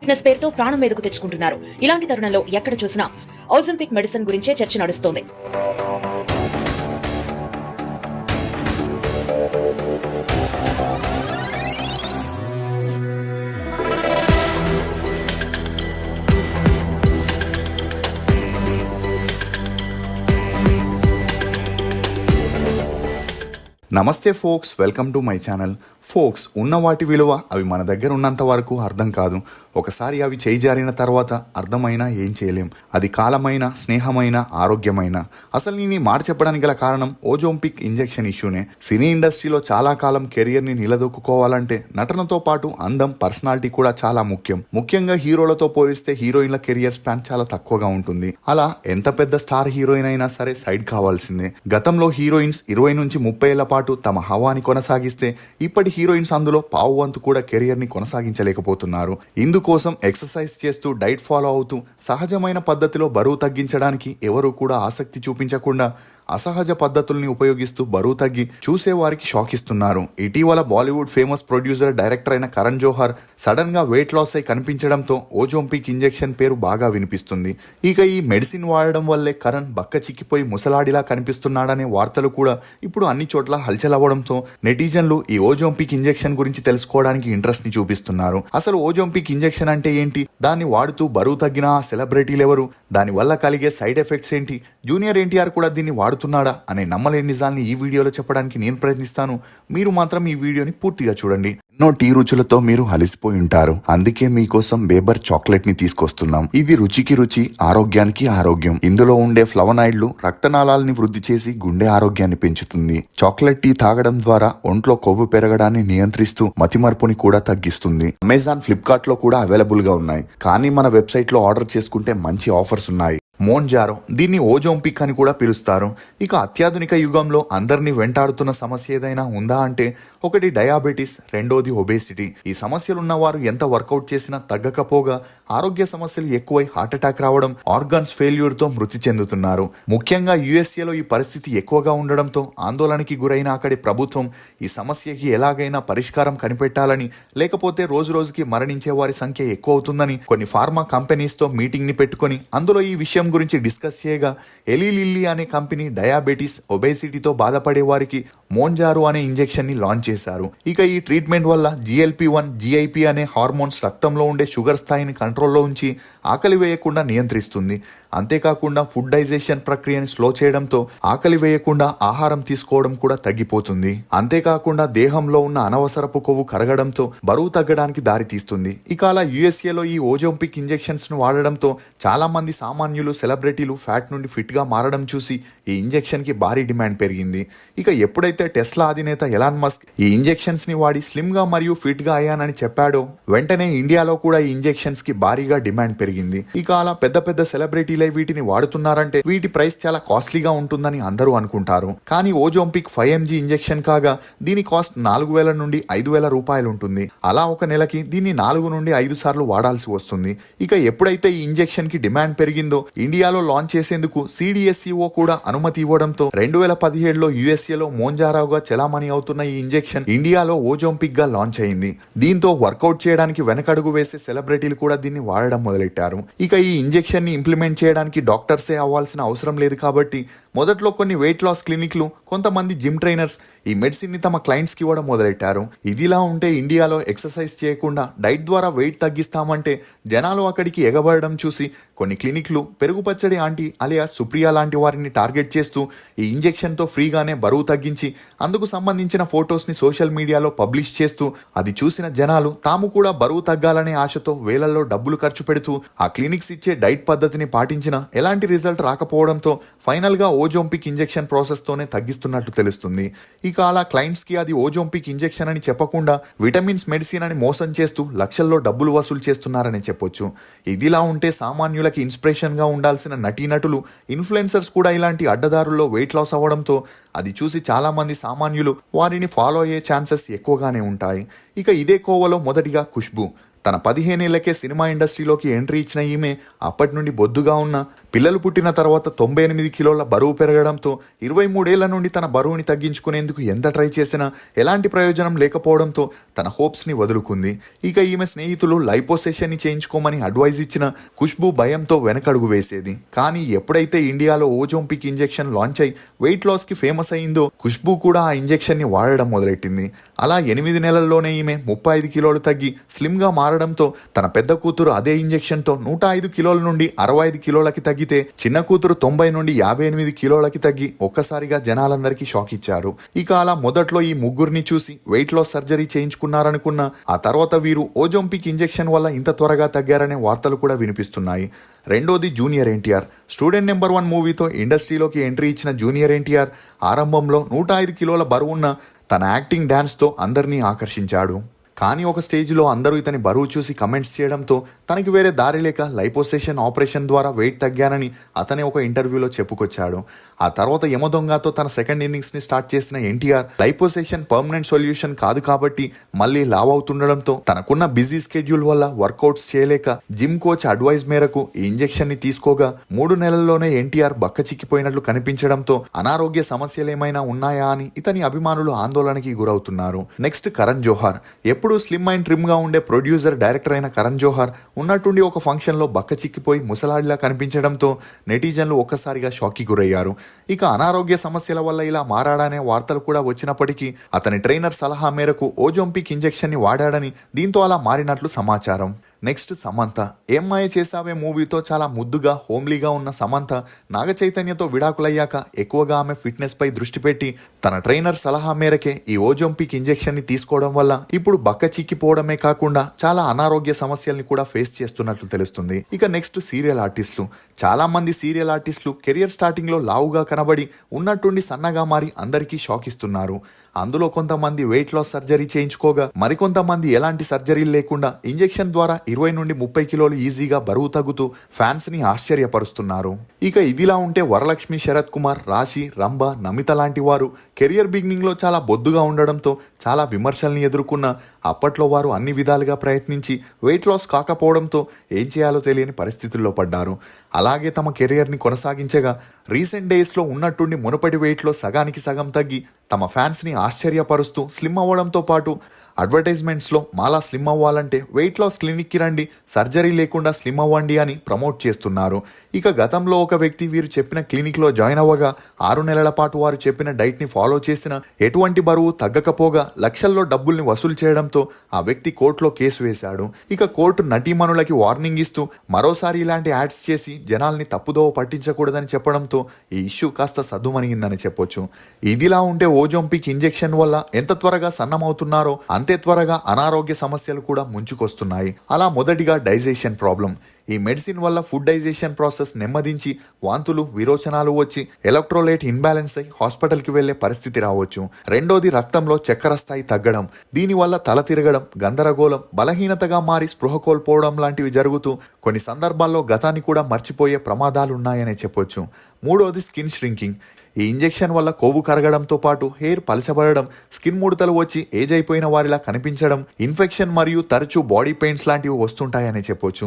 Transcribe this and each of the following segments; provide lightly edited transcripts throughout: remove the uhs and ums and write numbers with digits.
Fitness పేరుతో ప్రాణం మీదకు తెచ్చుకుంటున్నారు. ఇలాంటి తరుణంలో ఎక్కడ చూసినా ఔజంపిక్ మెడిసిన్ గురించే చర్చ నడుస్తోంది. నమస్తే folks, welcome to my channel. Folks, ఉన్న వాటి విలువ అవి మన దగ్గర ఉన్నంత వరకు అర్థం కాదు. ఒకసారి అవి చేయి జారిన తర్వాత అర్థమైనా ఏం చేయలేం. అది కాలమైన, స్నేహమైన, ఆరోగ్యమైన. అసలు నేను ఈ మాట చెప్పడానికి గల కారణం ఓజోంపిక్ ఇంజెక్షన్ ఇష్యూనే. సినీ ఇండస్ట్రీలో చాలా కాలం కెరియర్ని నిలదొక్కుకోవాలంటే నటనతో పాటు అందం, పర్సనాలిటీ కూడా చాలా ముఖ్యం. ముఖ్యంగా హీరోలతో పోలిస్తే హీరోయిన్ల కెరియర్ స్పాన్ చాలా తక్కువగా ఉంటుంది. అలా ఎంత పెద్ద స్టార్ హీరోయిన్ అయినా సరే సైడ్ కావాల్సిందే. గతంలో హీరోయిన్స్ 20 నుంచి 30 ఏళ్ల పాటు తమ హవాని కొనసాగిస్తే ఇప్పటి హీరోయిన్స్ అందులో పావు వంతు కూడా కెరియర్ ని కొనసాగించలేకపోతున్నారు. ఇందుకోసం ఎక్సర్సైజ్ చేస్తూ, డైట్ ఫాలో అవుతూ, సహజమైన పద్ధతిలో బరువు తగ్గించడానికి ఎవరూ కూడా ఆసక్తి చూపించకుండా అసహజ పద్ధతుల్ని ఉపయోగిస్తూ బరువు తగ్గి చూసేవారికి షాక్ ఇస్తున్నారు. ఇటీవల బాలీవుడ్ ఫేమస్ ప్రొడ్యూసర్, డైరెక్టర్ అయిన కరణ్ జోహర్ సడన్ గా వెయిట్ లాస్ అయి కనిపించడంతో ఓజోంపిక్ ఇంజెక్షన్ పేరు బాగా వినిపిస్తుంది. ఇక ఈ మెడిసిన్ వాడడం వల్లే కరణ్ బక్క చిక్కిపోయి ముసలాడిలా కనిపిస్తున్నాడనే వార్తలు కూడా ఇప్పుడు అన్ని చోట్ల హల్చల్ అవ్వడంతో నెటిజన్లు ఈ ఓజోంపిక్ ఇంజెక్షన్ గురించి తెలుసుకోవడానికి ఇంట్రెస్ట్ ని చూపిస్తున్నారు. అసలు ఓజోంపిక్ ఇంజెక్షన్ అంటే ఏంటి? దాన్ని వాడుతూ బరువు తగ్గిన ఆ సెలబ్రిటీలు ఎవరు? దాని వల్ల కలిగే సైడ్ ఎఫెక్ట్స్ ఏంటి? జూనియర్ ఎన్టీఆర్ కూడా దీన్ని వాడుతున్నాడా అనే నమ్మలేని నిజాల్ని ఈ వీడియోలో చెప్పడానికి నేను ప్రయత్నిస్తాను. మీరు మాత్రం ఈ వీడియోని పూర్తిగా చూడండి. ఎన్నో టీ రుచులతో మీరు అలసిపోయి ఉంటారు. అందుకే మీకోసం బేబర్ చాక్లెట్ ని తీసుకొస్తున్నాం. ఇది రుచికి రుచి, ఆరోగ్యానికి ఆరోగ్యం. ఇందులో ఉండే ఫ్లవనాయిడ్లు రక్తనాళాలని వృద్ధి చేసి గుండె ఆరోగ్యాన్ని పెంచుతుంది. చాక్లెట్ టీ తాగడం ద్వారా ఒంట్లో కొవ్వు పెరగడాన్ని నియంత్రిస్తూ మతిమరుపుని కూడా తగ్గిస్తుంది. అమెజాన్, ఫ్లిప్కార్ట్ లో కూడా అవైలబుల్ గా ఉన్నాయి. కానీ మన వెబ్సైట్ లో ఆర్డర్ చేసుకుంటే మంచి ఆఫర్స్ ఉన్నాయి. మోన్జారో, దీన్ని ఓజోంపిక్ అని కూడా పిలుస్తారు. ఇక అత్యాధునిక యుగంలో అందరినీ వెంటాడుతున్న సమస్య ఏదైనా ఉందా అంటే ఒకటి డయాబెటీస్, రెండోది ఒబేసిటీ. ఈ సమస్యలు ఉన్నవారు ఎంత వర్కౌట్ చేసినా తగ్గకపోగా ఆరోగ్య సమస్యలు ఎక్కువై హార్ట్అటాక్ రావడం, ఆర్గాన్స్ ఫెయిల్యూర్ తో మృతి చెందుతున్నారు. ముఖ్యంగా యుఎస్ఏలో ఈ పరిస్థితి ఎక్కువగా ఉండడంతో ఆందోళనకి గురైన అక్కడి ప్రభుత్వం ఈ సమస్యకి ఎలాగైనా పరిష్కారం కనిపెట్టాలని, లేకపోతే రోజు రోజుకి మరణించే వారి సంఖ్య ఎక్కువ అవుతుందని కొన్ని ఫార్మా కంపెనీస్ తో మీటింగ్ ని పెట్టుకుని అందులో ఈ విషయం గురించి డిస్కస్ చేయగా ఎలీ లిల్లీ అనే కంపెనీ డయాబెటీస్, ఒబేసిటీతో బాధపడే వారికి మోన్జారో అనే ఇంజెక్షన్ ని లాంచ్ చేశారు. ఇక ఈ ట్రీట్మెంట్ వల్ల GLP-1, GIP అనే హార్మోన్స్ రక్తంలో ఉండే షుగర్ స్థాయిని కంట్రోల్లో ఉంచి ఆకలి వేయకుండా నియంత్రిస్తుంది. అంతేకాకుండా ఫుడ్ డైజెషన్ ప్రక్రియని స్లో చేయడంతో ఆకలి వేయకుండా ఆహారం తీసుకోవడం కూడా తగ్గిపోతుంది. అంతేకాకుండా దేహంలో ఉన్న అనవసరపు కొవ్వు కరగడంతో బరువు తగ్గడానికి దారితీస్తుంది. ఇక అలా యుఎస్ఏలో ఈ ఓజోంపిక్ ఇంజెక్షన్స్ ను వాడడంతో చాలా మంది సామాన్యులు, సెలబ్రిటీలు ఫ్యాట్ నుండి ఫిట్ గా మారడం చూసి ఈ ఇంజెక్షన్ కి భారీ డిమాండ్ పెరిగింది. ఇక ఎప్పుడైతే టెస్లా అధినేత ఎలాన్ మస్క్ ఈ ఇంజెక్షన్స్ ని వాడి స్లిమ్ గా మరియు ఫిట్ గా అయ్యానని చెప్పాడో వెంటనే ఇండియాలో కూడా ఈ ఇంజెక్షన్స్ కి భారీగా డిమాండ్ పెరిగింది. ఇక అలా పెద్ద పెద్ద సెలబ్రిటీలే వీటిని వాడుతున్నారంటే వీటి ప్రైస్ చాలా కాస్ట్లీగా ఉంటుందని అందరూ అనుకుంటారు. కానీ ఓజోంపిక్ 5 mg ఇంజెక్షన్ కాగా దీని కాస్ట్ 4000 నుండి 5000 రూపాయలు ఉంటుంది. అలా ఒక నెలకి దీన్ని 4 నుండి 5 సార్లు వాడాల్సి వస్తుంది. ఇక ఎప్పుడైతే ఈ ఇంజెక్షన్ కి డిమాండ్ పెరిగిందో ఇండియాలో లాంచ్ చేసేందుకు CDSCO కూడా అనుమతి ఇవ్వడంతో 2017లో యుఎస్ఏలో మోన్జారోగా చెలామణి అవుతున్న ఈ ఇంజెక్షన్ ఇండియాలో ఓజోంపిక్ గా లాంచ్ అయింది. దీంతో వర్కౌట్ చేయడానికి వెనకడుగు వేసే సెలబ్రిటీలు కూడా దీన్ని వాడడం మొదలెట్టారు. ఇక ఈ ఇంజెక్షన్ ని ఇంప్లిమెంట్ చేయడానికి డాక్టర్సే అవ్వాల్సిన అవసరం లేదు కాబట్టి మొదట్లో కొన్ని వెయిట్ లాస్ క్లినిక్లు, కొంతమంది జిమ్ ట్రైనర్స్ ఈ మెడిసిన్ ని తమ క్లయింట్స్ కి ఇవ్వడం మొదలెట్టారు. ఇదిలా ఉంటే ఇండియాలో ఎక్సర్సైజ్ చేయకుండా డైట్ ద్వారా వెయిట్ తగ్గిస్తామంటే జనాలు అక్కడికి ఎగబడడం చూసి కొన్ని క్లినిక్లు పెరుగు పచ్చడి ఆంటీ అలియా సుప్రియా లాంటి వారిని టార్గెట్ చేస్తూ ఈ ఇంజెక్షన్ తో ఫ్రీగానే బరువు తగ్గించి అందుకు సంబంధించిన ఫొటోస్ ని సోషల్ మీడియాలో పబ్లిష్ చేస్తూ అది చూసిన జనాలు తాము కూడా బరువు తగ్గాలనే ఆశతో వేలల్లో డబ్బులు ఖర్చు పెడుతూ ఆ క్లినిక్స్ ఇచ్చే డైట్ పద్ధతిని పాటించినా ఎలాంటి రిజల్ట్ రాకపోవడంతో ఫైనల్ గా ఓజోంపిక్ ఇంజెక్షన్ ప్రాసెస్ తోనే తగ్గిస్తున్నట్లు తెలుస్తుంది. ఇక అలా క్లయింట్స్ కి అది ఓజోంపిక్ ఇంజెక్షన్ అని చెప్పకుండా విటమిన్స్, మెడిసిన్ అని మోసం చేస్తూ లక్షల్లో డబ్బులు వసూలు చేస్తున్నారని చెప్పొచ్చు. ఇదిలా ఉంటే సామాన్యులకి ఇన్స్పిరేషన్ గా ఉండాల్సిన నటీనటులు, ఇన్ఫ్లుయెన్సర్స్ కూడా ఇలాంటి అడ్డదారుల్లో వెయిట్ లాస్ అవ్వడంతో అది చూసి చాలా మంది సామాన్యులు వారిని ఫాలో అయ్యే ఛాన్సెస్ ఎక్కువగానే ఉంటాయి. ఇక ఇదే కోవలో మొదటిగా ఖుష్బూ. తన 15 ఏళ్లకే సినిమా ఇండస్ట్రీలోకి ఎంట్రీ ఇచ్చిన ఈమె అప్పటి నుండి బొద్దుగా ఉన్న పిల్లలు పుట్టిన తర్వాత 98 కిలోల బరువు పెరగడంతో 23 ఏళ్ల నుండి తన బరువుని తగ్గించుకునేందుకు ఎంత ట్రై చేసినా ఎలాంటి ప్రయోజనం లేకపోవడంతో తన హోప్స్ని వదులుకుంది. ఇక ఈమె స్నేహితులు లైపోసెషన్ని చేయించుకోమని అడ్వైజ్ ఇచ్చిన ఖుష్బూ భయంతో వెనకడుగు వేసేది. కానీ ఎప్పుడైతే ఇండియాలో ఓజోంపిక్ ఇంజెక్షన్ లాంచ్ అయి వెయిట్ లాస్కి ఫేమస్ అయిందో ఖుష్బూ కూడా ఆ ఇంజెక్షన్ని వాడడం మొదలెట్టింది. అలా 8 నెలల్లోనే ఈమె 35 కిలోలు తగ్గి స్లిమ్గా మారడంతో తన పెద్ద కూతురు అదే ఇంజెక్షన్తో 105 కిలోల నుండి 65 కిలోలకి తగ్గితే చిన్న కూతురు 90 నుండి 58 కిలోలకి తగ్గి ఒక్కసారిగా జనాలందరికీ షాక్ ఇచ్చారు. ఇక అలా మొదట్లో ఈ ముగ్గురిని చూసి వెయిట్ లాస్ సర్జరీ చేయించుకున్నారనుకున్న ఆ తర్వాత వీరు ఓజోంపిక్ ఇంజెక్షన్ వల్ల ఇంత త్వరగా తగ్గారనే వార్తలు కూడా వినిపిస్తున్నాయి. రెండోది జూనియర్ ఎన్టీఆర్. స్టూడెంట్ నెంబర్ 1 మూవీతో ఇండస్ట్రీలోకి ఎంట్రీ ఇచ్చిన జూనియర్ ఎన్టీఆర్ ఆరంభంలో 105 కిలోల బరువున్న తన యాక్టింగ్ డాన్స్తో అందరినీ ఆకర్షించాడు. కానీ ఒక స్టేజ్లో అందరూ ఇతని బరువు చూసి కమెంట్స్ చేయడంతో తనకి వేరే దారి లేక లైపోసెషన్ ఆపరేషన్ ద్వారా వెయిట్ తగ్గానని అతనే ఒక ఇంటర్వ్యూలో చెప్పుకొచ్చాడు. ఆ తర్వాత యమదొంగతో తన సెకండ్ ఇన్నింగ్స్ని స్టార్ట్ చేసిన ఎన్టీఆర్ లైపోసెషన్ పర్మనెంట్ సొల్యూషన్ కాదు కాబట్టి మళ్ళీ లావ్ అవుతుండడంతో తనకున్న బిజీ స్కెడ్యూల్ వల్ల వర్కౌట్స్ చేయలేక జిమ్ కోచ్ అడ్వైజ్ మేరకు ఈ ఇంజెక్షన్ని తీసుకోగా 3 నెలల్లోనే ఎన్టీఆర్ బక్కచిక్కిపోయినట్లు కనిపించడంతో అనారోగ్య సమస్యలేమైనా ఉన్నాయా అని ఇతని అభిమానులు ఆందోళనకి గురవుతున్నారు. నెక్స్ట్ కరణ్ జోహార్. ఎప్పుడూ స్లిమ్ అండ్ ట్రిమ్ గా ఉండే ప్రొడ్యూసర్ డైరెక్టర్ అయిన కరణ్ జోహార్ ఉన్నట్టుండి ఒక ఫంక్షన్ లో బక్కచిక్కిపోయి ముసలాడిలా కనిపించడంతో నెటిజన్లు ఒక్కసారిగా షాక్కి గురయ్యారు. ఇక అనారోగ్య సమస్యల వల్ల ఇలా మారాడనే వార్తలు కూడా వచ్చినప్పటికీ అతని ట్రైనర్ సలహా మేరకు ఓజోంపిక్ ఇంజెక్షన్ ని వాడాడని దీంతో అలా మారినట్లు సమాచారం. నెక్స్ట్ సమంత. ఏమ్మాయ చేసావే మూవీతో చాలా ముద్దుగా హోమ్లీగా ఉన్న సమంత నాగ చైతన్యతో విడాకులయ్యాక ఎక్కువగా ఆమె ఫిట్నెస్ పై దృష్టి పెట్టి తన ట్రైనర్ సలహా మేరకే ఈ ఓజోంపిక్ ఇంజెక్షన్ ని తీసుకోవడం వల్ల ఇప్పుడు బక్క చిక్కిపోవడమే కాకుండా చాలా అనారోగ్య సమస్యల్ని కూడా ఫేస్ చేస్తున్నట్లు తెలుస్తుంది. ఇక నెక్స్ట్ సీరియల్ ఆర్టిస్టులు. చాలా మంది సీరియల్ ఆర్టిస్టులు కెరియర్ స్టార్టింగ్ లో లావుగా కనబడి ఉన్నట్టుండి సన్నగా మారి అందరికీ షాక్ ఇస్తున్నారు. అందులో కొంతమంది వెయిట్ లాస్ సర్జరీ చేయించుకోగా మరికొంతమంది ఎలాంటి సర్జరీలు లేకుండా ఇంజెక్షన్ ద్వారా 20 నుండి 30 కిలోలు ఈజీగా బరువు తగ్గుతూ ఫ్యాన్స్ ని ఆశ్చర్యపరుస్తున్నారు. ఇక ఇదిలా ఉంటే వరలక్ష్మి, శరత్ కుమార్, రాశి, రంభ, నమిత లాంటి వారు కెరియర్ బిగినింగ్ లో చాలా బొద్దుగా ఉండడంతో చాలా విమర్శల్ని ఎదుర్కొన్న అప్పట్లో వారు అన్ని విధాలుగా ప్రయత్నించి వెయిట్ లాస్ కాకపోవడంతో ఏం చేయాలో తెలియని పరిస్థితుల్లో పడ్డారు. అలాగే తమ కెరియర్ని కొనసాగించగా రీసెంట్ డేస్లో ఉన్నట్టుండి మునుపటి వెయిట్లో సగానికి సగం తగ్గి తమ ఫ్యాన్స్ని ఆశ్చర్యపరుస్తూ స్లిమ్ అవ్వడంతో పాటు అడ్వర్టైజ్మెంట్స్లో మాలా స్లిమ్ అవ్వాలంటే వెయిట్ లాస్ క్లినిక్కి రండి, సర్జరీ లేకుండా స్లిమ్ అవ్వండి అని ప్రమోట్ చేస్తున్నారు. ఇక గతంలో ఒక వ్యక్తి వీరు చెప్పిన క్లినిక్లో జాయిన్ అవ్వగా 6 నెలల పాటు వారు చెప్పిన డైట్ని ఫాలో చేసిన ఎటువంటి బరువు తగ్గకపోగా లక్షల్లో డబ్బుల్ని వసూలు చేయడంతో ఆ వ్యక్తి కోర్టులో కేసు వేశాడు. ఇక కోర్టు నటీమణులకి వార్నింగ్ ఇస్తూ మరోసారి ఇలాంటి యాడ్స్ చేసి జనాల్ని తప్పుదోవ పట్టించకూడదని చెప్పడంతో ఈ ఇష్యూ కాస్త సద్దుమణిగిందని చెప్పొచ్చు. ఇదిలా ఉంటే ఓజోంపిక్ ఇంజెక్షన్ వల్ల ఎంత త్వరగా సన్నమవుతున్నారో అంతే త్వరగా అనారోగ్య సమస్యలు కూడా ముంచుకొస్తున్నాయి. అలా మొదటిగా డైజెషన్ ప్రాబ్లం. ఈ మెడిసిన్ వల్ల ఫుడ్ డైజెషన్ ప్రాసెస్ నెమ్మదించి వాంతులు, విరోచనాలు వచ్చి ఎలక్ట్రోలైట్ ఇన్బ్యాలెన్స్ అయి హాస్పిటల్కి వెళ్లే పరిస్థితి రావచ్చు. రెండోది రక్తంలో చక్కెర స్థాయి తగ్గడం. దీనివల్ల తల తిరగడం, గందరగోళం, బలహీనతగా మారి స్పృహ కోల్పోవడం లాంటివి జరుగుతూ కొన్ని సందర్భాల్లో గతాన్ని కూడా మర్చిపోయే ప్రమాదాలున్నాయనే చెప్పొచ్చు. మూడోది స్కిన్ ష్రింకింగ్. ఈ ఇంజెక్షన్ వల్ల కొవ్వు కరగడంతో పాటు హెయిర్ పలచబడడం, స్కిన్ ముడతలు వచ్చి ఏజ్ అయిపోయిన వారిలా కనిపించడం, ఇన్ఫెక్షన్ మరియు తరచూ బాడీ పెయిన్స్ లాంటివి వస్తుంటాయని చెప్పొచ్చు.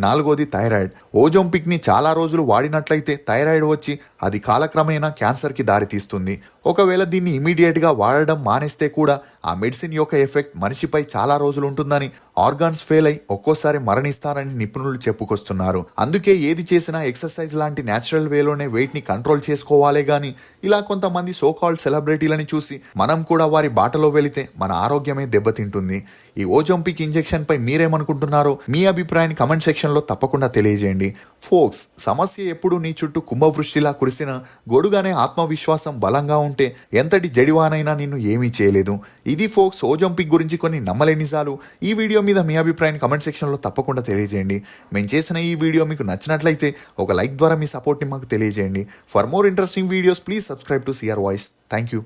నాలుగోది థైరాయిడ్. ఓజోంపిక్ ని చాలా రోజులు వాడినట్లయితే థైరాయిడ్ వచ్చి అది కాలక్రమేణా క్యాన్సర్కి దారితీస్తుంది. ఒకవేళ దీన్ని ఇమీడియట్ గా వాడడం మానేస్తే కూడా ఆ మెడిసిన్ యొక్క ఎఫెక్ట్ మనిషిపై చాలా రోజులు ఉంటుందని, ఆర్గాన్స్ ఫెయిల్ అయి ఒక్కోసారి మరణిస్తారని నిపుణులు చెప్పుకొస్తున్నారు. అందుకే ఏది చేసినా ఎక్సర్సైజ్ లాంటి న్యాచురల్ వేలోనే వెయిట్ ని కంట్రోల్ చేసుకోవాలే గాని ఇలా కొంతమంది సోకాల్డ్ సెలబ్రిటీలని చూసి మనం కూడా వారి బాటలో వెళితే మన ఆరోగ్యమే దెబ్బతింటుంది. ఈ ఓజోంపిక్ ఇంజెక్షన్ పై మీరేమనుకుంటున్నారో మీ అభిప్రాయాన్ని కమెంట్ సెక్షన్ లో తప్పకుండా తెలియజేయండి. ఫోక్స్, సమస్య ఎప్పుడు నీ చుట్టూ కుంభవృష్టిలా కురిసిన గొడుగానే ఆత్మవిశ్వాసం బలంగా ఉంటే ఎంతటి జడివానైనా నిన్ను ఏమీ చేయలేదు. ఇది ఫోక్స్ ఓజోంపిక్ గురించి కొన్ని నమ్మలేని నిజాలు. ఈ వీడియో మీద మీ అభిప్రాయాన్ని కమెంట్ సెక్షన్ లో తప్పకుండా తెలియజేయండి. మేము చేసిన ఈ వీడియో మీకు నచ్చినట్లయితే ఒక లైక్ ద్వారా మీ సపోర్ట్ని మాకు తెలియజేయండి. For more interesting videos please subscribe to CR Voice. Thank you.